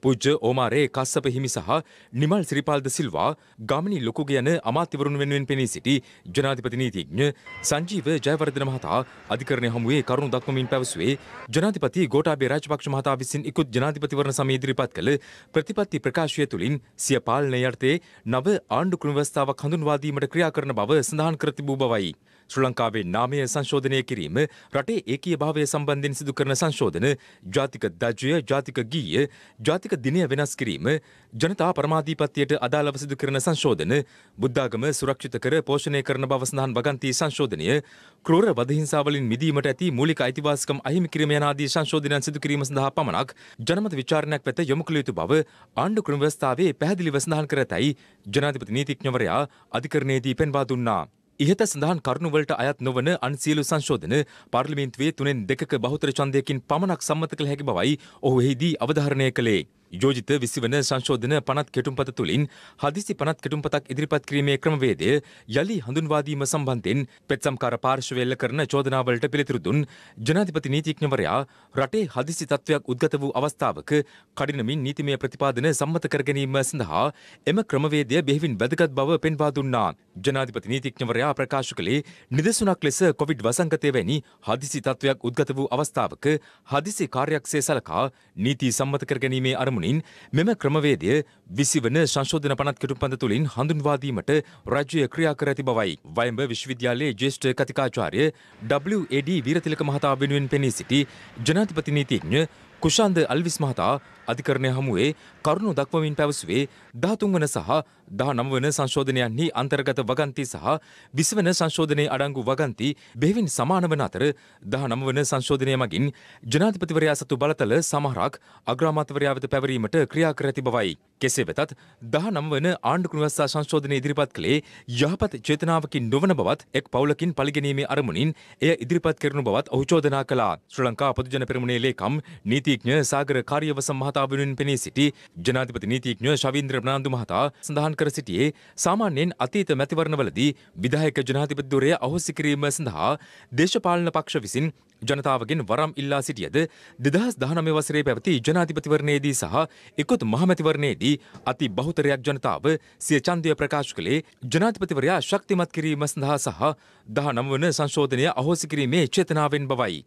පූජ්‍ය ඕමාරේ කස්සප හිමි සහ නිමල් සිරිපාල්ද සිල්වා ගාමිණී ලොකුගේ යන අමාත්‍යවරුන් වෙනුවෙන් පෙනී සිටි ජනාධිපති නීතිඥ සංජීව ජයවර්ධන මහතා අධිකරණය හමුවේ කරුණු දක්වමින් පැවසුවේ ජනාධිපති ගෝඨාභය රාජපක්ෂ මහතා විසින් ඉක්ුත් ජනාධිපතිවරණ සමය ඉදිරිපත් කළ ප්‍රතිපත්ති ප්‍රකාශය තුළින් සිය පාලනය යටතේ නව ආණ්ඩුක්‍රම ව්‍යවස්ථාවක් හඳුන්වා දීමට ක්‍රියා කරන බව සඳහන් කර තිබූ බවයි. ශ්‍රී ලංකාවේ නාමය සංශෝධනය කිරීම, රටේ ඒකීය භාවය සම්බන්ධයෙන් සිදු කරන සංශෝධන, ජාතික ධජය, ජාතික ගීය, ජාතික දිනය වෙනස් කිරීම, ජනතා පරමාධිපත්‍යයට අදාළව සිදු කරන සංශෝධන, බුද්ධාගම සුරක්ෂිත කර පෝෂණය කරන බව සඳහන් වගන්ති සංශෝධනය, ක්‍රූර වදහිංසාවලින් මිදීමට ඇති මූලික අයිතිවාසිකම් අහිමි කිරීම යන ආදී සංශෝධනයන් සිදු කිරීම සඳහා පමණක් ජනමත විචාරණයක් වෙත යොමු කළ යුතු බව ආණ්ඩුක්‍රම ව්‍යවස්ථාවේ පැහැදිලිව සඳහන් කර ඇතැයි ජනාධිපති නීතිඥවරයා අධිකරණයේදී පෙන්වා දුන්නා. ඉහත සඳහන් කරුණුවලට අයත් නොවන අන් සියලු සංශෝධන පාර්ලිමේන්තුවේ 3/2 බහුතර ඡන්දයකින් පමණක් සම්මත කළ හැකි බවයි ඔහු එහිදී අවධාරණය කළේ. යෝජිත 20 වන සංශෝධන පනත් කෙටුම්පත තුළින් හදිසි පනත් කෙටුම්පතක් ඉදිරිපත් කිරීමේ ක්‍රමවේදය යලි හඳුන්වා දීම සම්බන්ධයෙන් පෙත්සම්කාර පාර්ශවය එල්ල කරන චෝදනාවලට පිළිතුරු දුන් ජනාධිපති නීතිඥවරයා රටේ හදිසි තත්ත්වයක් උද්ගත වූ අවස්ථාවක කඩිනමින් නීතිමය ප්‍රතිපාදන සම්මත කර ගැනීම සඳහා එම ක්‍රමවේදය බෙහෙවින් වැදගත් බව පෙන්වා දුන්නා. ජනාධිපති නීතිඥවරයා ප්‍රකාශ කළේ නිදසුනක් ලෙස කොවිඩ් වසංගතය වැනි හදිසි තත්ත්වයක් උද්ගත වූ අවස්ථාවක හදිසි කාර්යක්ෂය සලකා නීති සම්මත කර ගැනීමේ අරමුණින් මෙම ක්‍රමවේදය 20 වන සංශෝධන පනත් කෙටුම්පත තුළින් හඳුන්වා දීමට රාජ්‍යය ක්‍රියා කර ඇති බවයි. වයඹ විශ්වවිද්‍යාලයේ ජ්‍යෙෂ්ඨ කතිකාචාර්ය WAD වීරතිලක මහතා වෙනුවෙන් පෙනී සිටි ජනාධිපති නීතිඥ කුෂාන්ද අල්විස් මහතා අධිකරණය හමුවේ කරුණු දක්වමින් පැවසුවේ 13 වන සහ 19 වන සංශෝධනයන්හි අන්තර්ගත වගන්ති සහ 20 වන සංශෝධනයේ අඩංගු වගන්ති බෙහෙවින් සමාන වන අතර 19 වන සංශෝධනය මගින් ජනාධිපතිවරයා සතු බලතල සමහරක් අග්‍රාමාත්‍යවරයා වෙත පැවරීමට ක්‍රියා කර ඇති බවයි. කෙසේ වෙතත් 19 වන ආණ්ඩුක්‍රම ව්‍යවස්ථා සංශෝධනය ඉදිරිපත් කළේ යහපත් චේතනාවකින් නොවන බවත් එක් පවුලකින් පරිගැනීමේ අරමුණින් එය ඉදිරිපත් කරනු බවත් ඔහු චෝදනා කළා. ශ්‍රී ලංකා පොදුජන පෙරමුණේ ලේකම් නීතිඥ සාගර කාර්යවසම් මහතා වෙනුවෙන් පෙනී සිටි ජනාධිපති නීතිඥ ශවීන්ද්‍ර ප්‍රනාන්දු මහතා සඳහන් කර සිටියේ සාමාන්‍යයෙන් අතීත මැතිවරණවලදී විධායක ජනාධිපතිවරයා අහෝසි කිරීම සඳහා දේශපාලන පක්ෂ විසින් ජනතාවගෙන් වරම් ඉල්ලා සිටියද 2019 වසරේ පැවති ජනාධිපතිවරණයේදී සහ ඉකුත් මහමැතිවරණයේදී අති බහුතරයක් ජනතාව සිය ඡන්දය ප්‍රකාශ කළේ ජනාධිපතිවරයා ශක්තිමත් කිරීම සඳහා සහ 19 වන සංශෝධනය අහෝසි කිරීමේ චේතනාවෙන් බවයි.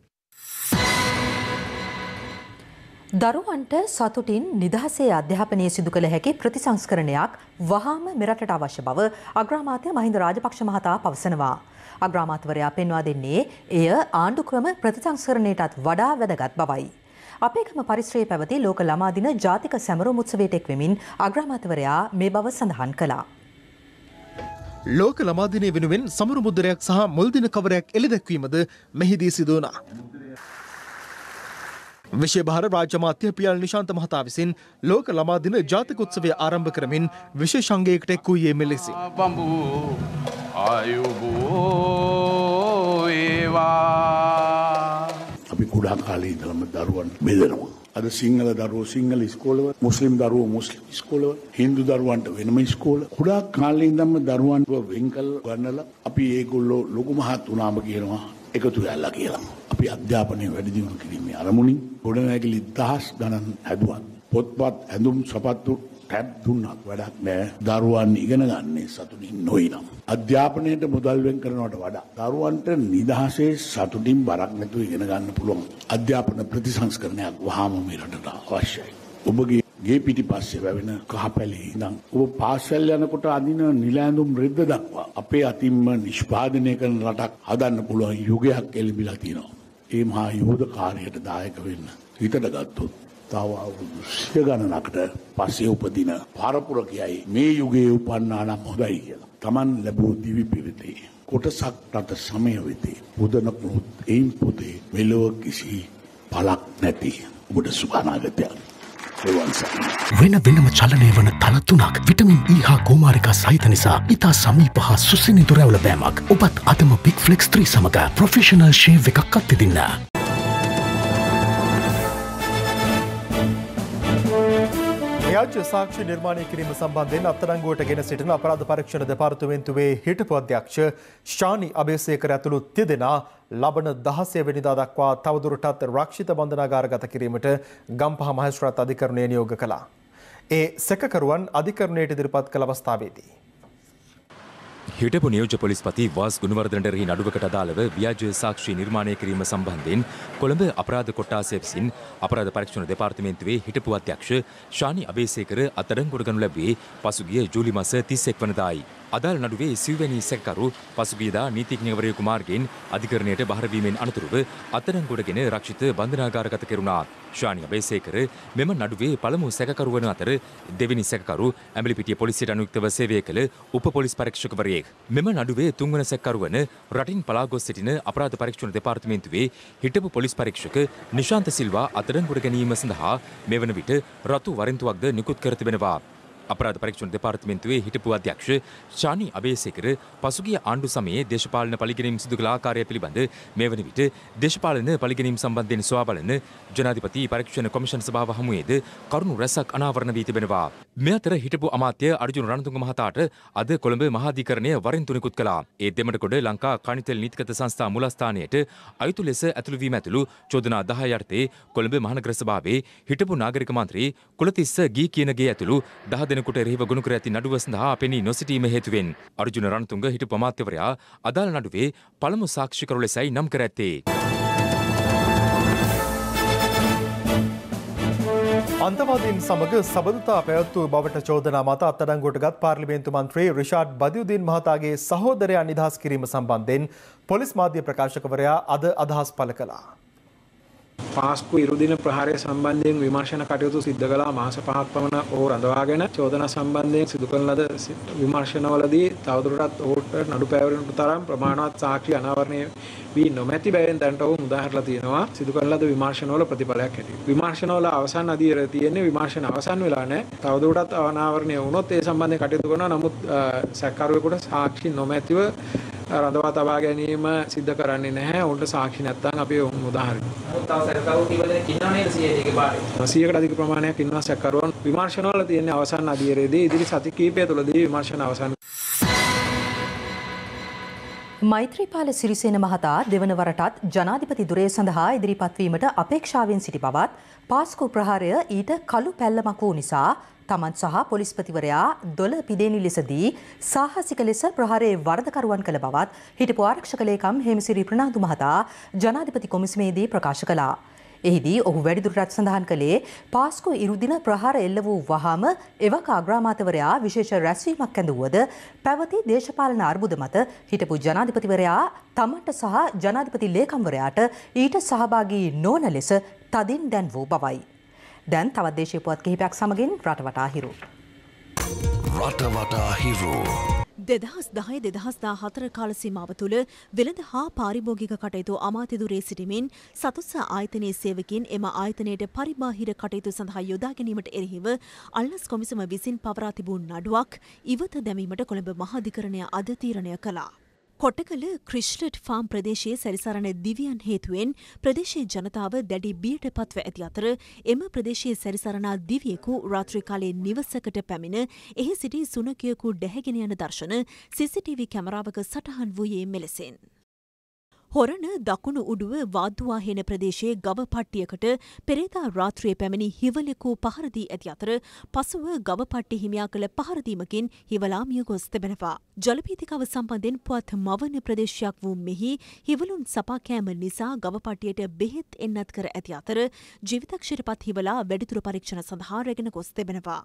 දරුවන්ට සතුටින් නිදහසේ අධ්‍යාපනය සිදු කළ හැකි ප්‍රතිසංස්කරණයක් වහාම මෙරටට අවශ්‍ය බව අග්‍රාමාත්‍ය මහින්ද රාජපක්ෂ මහතා පවසනවා. අග්‍රාමාත්‍යවරයා පෙන්වා දෙන්නේ එය ආණ්ඩුක්‍රම ප්‍රතිසංස්කරණයටත් වඩා වැදගත් බවයි. අපේකම පරිශ්‍රයේ පැවති ලෝක ළමා දින ජාතික සැමරුම් උත්සවයට එක්වෙමින් අග්‍රාමාත්‍යවරයා මේ බව සඳහන් කළා. ලෝක ළමා දිනය වෙනුවෙන් සමරු මුද්‍රයක් සහ මුල් දින කවරයක් එළිදැක්වීමද මෙහිදී සිදු වුණා. විශේෂ භාර රාජ්‍ය අමාත්‍ය පියල් නිශාන්ත මහතා විසින් ලෝක ළමා දින ජාතික උත්සවය ආරම්භ කරමින් විශේෂාංගයකට එක් වූයේ මෙලෙසින්. අපි කුඩා කාලේ ඉඳලම දරුවන් බෙදනවා. අද සිංහල දරුවෝ සිංහල ඉස්කෝලවල, මුස්ලිම් දරුවෝ මුස්ලිම් ඉස්කෝලවල, හින්දු දරුවන්ට වෙනම ඉස්කෝල. කුඩා කාලේ ඉඳන්ම දරුවන්ව වෙන් කළ ගන්නලා අපි ඒගොල්ලෝ ලොකු මහත් වුණාම කියනවා එකතු වෙලා කියලා. අපි අධ්‍යාපනය වැඩි දියුණු කිරීමේ අරමුණින් ගොඩනැගිලි දහස් ගණන් හැදුවා. පොත්පත්, ඇඳුම්, සපත්තු ටැබ් දුන්නත් වැඩක් නෑ. දරුවන් ඉගෙන ගන්නේ සතුටින් නොයිනම්. අධ්‍යාපනයට මුදල් වෙන් කරනවට වඩා දරුවන්ට නිදහසේ සතුටින් බරක් නැතුව ඉගෙන ගන්න පුළුවන් අධ්‍යාපන ප්‍රතිසංස්කරණයක් වහාම මේ රටට අවශ්‍යයි. ඔබගේ ගේ පිටිපස්සේ වැවෙන කහපැලේ ඉඳන් ඔබ පාසල් යනකොට අදින නිල ඇඳුම් රෙද්ද දක්වා අපේ අතින්ම නිෂ්පාදනය කරන රටක් හදන්න පුළුවන් යුගයක් එළඹිලා තියෙනවා. ඒ මහා යෝධ කාර්යයට දායක වෙන්න හිතට ගත්තොත් තව අවුරුදු 100 ගණනකට පස්සේ උපදින පරපුර කියයි මේ යුගයේ උපන්නා නම් හොඳයි කියලා. Taman ලැබූ දිවි පිරිතේ කොටසක් රට සමය වෙතේ පුදන පුරුත් එයින් පොතේ මෙලොව කිසි පළක් නැති ඔබට සුභානාගතයක්. වෙන වෙනම චලනය වන තල තුනක් විටමින් E හා කුමාරිකා සහිත නිසා ඉතා සමීප හා සුසිනිඳු රැවුල බෑමක්. ඔබත් අදම බිග් ෆ්ලෙක්ස් 3 සමග ප්‍රොෆෙෂනල් ෂේව් එකක් අත්විඳින්න. ව්‍යාජ සාක්ෂි නිර්මාණය කිරීම සම්බන්ධයෙන් අත්අඩංගුවට ගෙන සිටින අපරාධ පරීක්ෂණ දෙපාර්තමේන්තුවේ හිටපු අධ්‍යක්ෂ ශානි අබේසේකර ඇතුළු තිදෙනා ලබන 16 වෙනිදා දක්වා තවදුරටත් රක්ෂිත බන්ධනාගාරගත කිරීමට ගම්පහ මහේස්ත්‍රාත් අධිකරණය නියෝග කළා. ඒ සැකකරුවන් අධිකරණයට ඉදිරිපත් කළ අවස්ථාවේදී හිටපු නියෝජ්‍ය පොලිස්පති වාස් ගුණවර්ධනට එරෙහි නඩුවකට අදාළව ව්‍යාජ සාක්ෂි නිර්මාණය කිරීම සම්බන්ධයෙන් කොළඹ අපරාධ කොට්ටාසය විසින් අපරාධ පරීක්ෂණ දෙපාර්තමේන්තුවේ හිටපු අධ්‍යක්ෂ ශානි අබේසේකර අත්අඩංගුවට ගනු ලැබුවේ පසුගිය ජූලි මාස 31 වනදායි. අදාළ නඩුවේ සිව්වැනි සැකකරු පසුගියදා නීතිඥවරයෙකු මාර්ගයෙන් අධිකරණයට බහර වීමෙන් අනතුරුව අත්අඩංගුවටගෙන රක්ෂිත බන්ධනාගාරගත කෙරුණා. ශානි අබේසේකර මෙම නඩුවේ පළමු සැකකරු වන අතර දෙවෙනි සැකකරු ඇඹිලිපිටිය පොලිසියට අනුයුක්තව සේවය කළ උප පොලිස් පරීක්ෂකවරයෙක්. මෙම නඩුවේ තුන්වන සැකකරු වන රටින් පලා ගොස් සිටින අපරාධ පරීක්ෂණ දෙපාර්තමේන්තුවේ හිටපු පොලිස් පරීක්ෂක නිශාන්ත සිල්වා අත්අඩංගුවට ගැනීම සඳහා මෙවන විට රතු වරෙන්තුවක්ද නිකුත් කර තිබෙනවා. අපරාධ පරීක්ෂණ දෙපාර්තමේන්තුවේ හිටපු අධ්‍යක්ෂ ශානි අබේසේකර පසුගිය ආණ්ඩු සමයේ දේශපාලන පරිගැනීම් සිදු කළ ආකාරය පිළිබඳ මේ වන විට දේශපාලන පරිගැනීම් සම්බන්ධයෙන් සොයා බලන ජනාධිපති පරීක්ෂණ කොමිෂන් සභාව හමුවේද කරුණු රැසක් අනාවරණ වී තිබෙනවා. මේ අතර හිටපු අමාත්‍ය අර්ජුන රණතුංග මහතාට අද කොළඹ මහාධිකරණය වරෙන්තු නිකුත් කළා. ඒ දෙමඩකොඩ ලංකා කණිතෙල් නීතිගත සංස්ථා මුලස්ථානයට අයුතු ලෙස ඇතුළු වීම ඇතුළු චෝදනා 10 යටතේ කොළඹ මහනගර සභාවේ හිටපු නාගරික මන්ත්‍රී කුලතිස්ස ගී කියනගේ ඇතුළු 10 දෙනෙකුට එරෙහිව ගොනු කර ඇති නඩුව සඳහා පෙනී නොසිටීම හේතුවෙන් අර්ජුන රණතුංග හිටපු අමාත්‍යවරයා අදාළ නඩුවේ පළමු සාක්ෂිකරු ලෙසයි නම් කර ඇත්තේ. අන්තවාදීන් සමග සබඳතා පැවැත්වූ බවට චෝදනා මත අත්අඩංගුවටගත් පාර්ලිමේන්තු මන්ත්‍රී රිෂාඩ් බදියුදීන් මහතාගේ සහෝදරයා නිදහස් කිරීම සම්බන්ධයෙන් පොලිස් මාධ්‍ය ප්‍රකාශකවරයා අද අදහස් පළ කළා. පාස්කු ඉරුදින ප්‍රහාරය සම්බන්ධයෙන් විමර්ශන කටයුතු සිද්ධ කළා. මාස 5ක් පමණ ඔහු රඳවාගෙන චෝදනා සම්බන්ධයෙන් සිදු කරන ලද විමර්ශනවලදී තවදුරටත් ඔහුට නඩු පැවරෙන්නට තරම් ප්‍රමාණවත් සාක්ෂි අනාවරණය වී නොමැති බැවින් දැනට ඔහු මුදාහැරලා තියෙනවා. සිදු කරන ලද විමර්ශනවල ප්‍රතිඵලයක් හැටියට. විමර්ශනවල අවසන් අදියර තියෙන්නේ විමර්ශන අවසන් වෙලා නැහැ. තවදුරටත් අනාවරණය වුණොත් ඒ සම්බන්ධයෙන් කටයුතු කරනවා. නමුත් සැකකරුවෙකුට සාක්ෂි නොමැතිව රඳවා තබා ගැනීම සිද්ධ කරන්නේ නැහැ. උන්ට සාක්ෂි නැත්නම් අපි මුදාහරිනවා. 100කට අධික ප්‍රමාණයක් ඉන්නවා සැකකරුවන්. විමර්ශනවල තියෙන අවසන් අදියරේදී ඉදිරි සති කිහිපය තුළදී විමර්ශන අවසන්. මෛත්‍රීපාල සිරිසේන මහතා දෙවන වරටත් ජනාධිපති ධුරය සඳහා ඉදිරිපත් වීමට අපේක්ෂාවෙන් සිටි බවත් පාස්කු ප්‍රහාරය ඊට කළු පැල්ලමක් වූ නිසා තමන් සහ පොලිස්පතිවරයා දොළ පිදේනි ලෙසදී සාහසික ලෙස ප්‍රහාරයේ වරදකරුවන් කළ බවත් හිටපු ආරක්ෂක ලේකම් හේමසිරි ප්‍රනාන්දු මහතා ජනාධිපති කොමිසමේදී ප්‍රකාශ කළා. එහිදී ඔහු වැඩිදුරටත් සඳහන් කළේ පාස්කු ඉරුදින ප්‍රහාර එල්ල වූ වහාම එවක අග්‍රාමාත්‍යවරයා විශේෂ රැස්වීමක් ඇඳවුවද පැවති දේශපාලන අර්බුද මත හිටපු ජනාධිපතිවරයා තමන්ට සහ ජනාධිපති ලේකම්වරයාට ඊට සහභාගී නොවන ලෙස තදින් දැන් වූ බවයි. දැන් තවත් දේශීය පුවත් කිහිපයක් සමගින් රටවටා හිරු. රටවටා හිරු 2010-2014 කාල සීමාව තුළ වෙළඳ හා පාරිභෝගික කටයුතු අමාත්‍යදුරේ සිටිමින් සතුස්ස ආයතනයේ සේවකින් එම ආයතනයට පරිබාහිර කටයුතු සඳහා යොදා ගැනීමට එරෙහිව අල්ලස් කොමිසම විසින් පවරා තිබූ නඩුවක් ඉවත දැමීමට කොළඹ මහාධිකරණය අද තීරණය කළා. කොටකල ක්‍රිෂ්ලට් ෆාම් ප්‍රදේශයේ සැරිසරණ දිවියන් හේතුවෙන් ප්‍රදේශයේ ජනතාව දැඩි බියට පත්ව ඇති අතර එම ප්‍රදේශයේ සැරිසරණා දිවියෙකු රාත්‍රී කාලයේ නිවසකට පැමිණ එහි සිටි සුනකයෙකු ඩැහැගෙන යන දර්ශන CCTV කැමරාවක සටහන් වූයේ මෙලෙසින්. හොරණ දකුණු උඩුව වාද්දුවාහෙන ප්‍රදේශයේ ගව පට්ටියකට පෙරේදා රාත්‍රියේ පැමිණි හිවලෙකු පහර දී ඇති අතර පසුව ගව පට්ටි හිමියා කළ පහර දීමකින් හිවලා මිය ගොස් තිබෙනවා. ජලපීතිකාව සම්බන්ධයෙන් පුවත් මවන ප්‍රදේශයක් වූ මෙහි හිවලුන් සපා කෑම නිසා ගව පට්ටියට බෙහෙත් එන්නත් කර ඇති අතර ජීවිතක්ෂයට පත් හිවලා වැඩිදුර පරීක්ෂණ සඳහා රැගෙන ගොස් තිබෙනවා.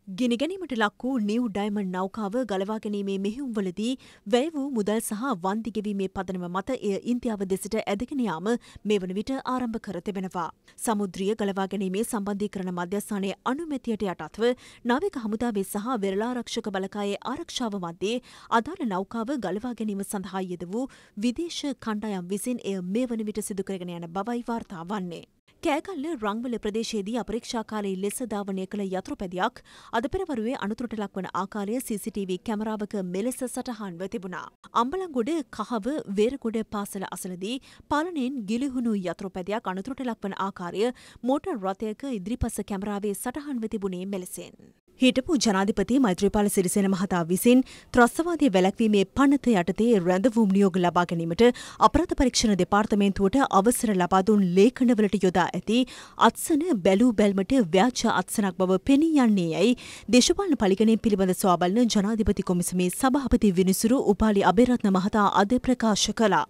ගිනිගැනීමට ලක් වූ නිව් ඩයිමන්ඩ් නෞකාව ගලවා ගැනීමේ මෙහෙයුම්වලදී වැය වූ මුදල් සහ වන්දි ගෙවීමේ පදනම මත එය ඉන්දියාව දෙසට ඇදගෙන යාම මේ වන විට ආරම්භ කර තිබෙනවා. සමුද්‍රීය ගලවා ගැනීමේ සම්බන්ධීකරණ මධ්‍යස්ථානයේ අනුමැතියට යටත්ව නාවික හමුදාවේ සහ වෙරළාරක්ෂක බලකායේ ආරක්ෂාව මැද්දේ අදාළ නෞකාව ගලවා ගැනීම සඳහා යෙද වූ විදේශ කණ්ඩායම් විසින් එය මේ වන විට සිදු කරගෙන යන බවයි වාර්තා වන්නේ. කෑගල්ල රංවල ප්‍රදේශයේදී අපරීක්ෂා කාලයේ ලෙස ධාවනය කළ යතුරුපැදියක් අද පෙරවරුවේ අනතුරට ලක්වන ආකාරය CCTV කැමරාවක මෙලෙස සටහන්ව තිබුණා. අම්බලන්ගොඩ කහව වේරගොඩ පාසල අසලදී පාලනයෙන් ගිලිහුණු යතුරුපැදියක් අනතුරට ලක්වන ආකාරය මෝටර් රථයක ඉදිරිපස කැමරාවේ සටහන්ව තිබුණේ මෙලෙසින්. හිටපු ජනාධිපති මෛත්‍රීපාල සිරිසේන මහතා විසින් ත්‍රස්තවාදී වැළැක්වීමේ පනත යටතේ රැඳවුම් නියෝග ලබා ගැනීමට අපරාධ පරීක්ෂණ දෙපාර්තමේන්තුවට අවසර ලබා දුන් ලේඛනවලට යොදා ඇති අත්සන බැලූ බැල්මට ව්‍යාජ අත්සනක් බව පෙනී යන්නේ යයි දේශපාලන පලිගණය පිළිබඳ සොයා බලන ජනාධිපති කොමිසමේ සභාපති විනිසුරු උපාලි අබේරත්න මහතා අද ප්‍රකාශ කළා.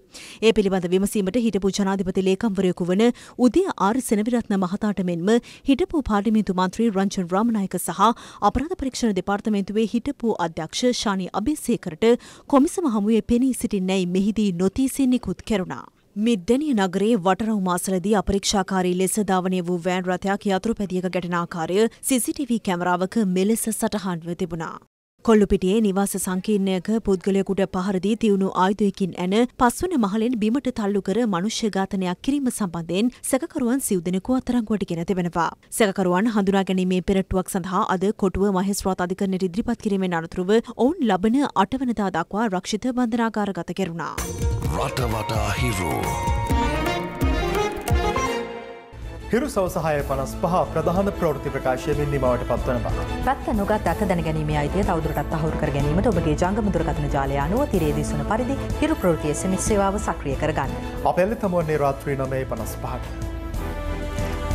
ඒ පිළිබඳ විමසීමට හිටපු ජනාධිපති ලේකම්වරයෙකු වන උදය ආර් සෙනවිරත්න මහතාට මෙන්ම හිටපු පාර්ලිමේන්තු මන්ත්‍රී රංජන් රාමනායක සහ අපරාධ පරීක්ෂණ දෙපාර්තමේන්තුවේ හිටපු අධ්‍යක්ෂ ශානි අබේසේකරට කොමිසම හමුවේ පෙනී සිටින්නැයි මෙහිදී නොතීසින් නිකුත් කෙරුණා. මිද්දනිය නගරයේ වටරව් මාසලදී අපරීක්ෂාකාරී ලෙස ධාවනය වූ වෑන් රථයක් යතුරුපැදියක ගැටෙන ආකාරය CCTV කැමරාවක මෙලෙස සටහන්ව තිබුණා. කොල්ලුපිටියේ නිවාස සංකීර්ණයක පුද්ගලයෙකුට පහර දී තියුණු ආයුධයකින් ඇන පස්වන මහලෙන් බිමට තල්ලු කර මනුෂ්‍ය ඝාතනයක් කිරීම සම්බන්ධයෙන් සැකකරුවන් 9 දෙනෙකු අත්අඩංගුවට ගෙන තිබෙනවා. සැකකරුවන් හඳුනා ගැනීමේ පෙරටුවක් සඳහා අද කොටුව මහේස්ත්‍රාත් අධිකරණයට ඉදිරිපත් කිරීමෙන් අනතුරුව ඔවුන් ලබන 8 වෙනිදා දක්වා රක්ෂිත බන්ධනාගාරගත කෙරුණා. රටවටා හිරු හිරු සවස 6:55 ප්‍රධාන ප්‍රවෘත්ති ප්‍රකාශයමින් නිමවට පත්වනවා. පැත්ත නොගත් අත දැන ගැනීමේ අයිතිය තවදුරටත් තහවුරු කර ගැනීමට ඔබගේ ජංගම දුරකථන ජාලය අනුව තිරේ දිස්වන පරිදි හිරු ප්‍රවෘත්ති SMS සේවාව සක්‍රිය කරගන්න. අප එල්ල තමුවන්නේ රාත්‍රී 9:55ට.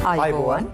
ආයුබෝවන්.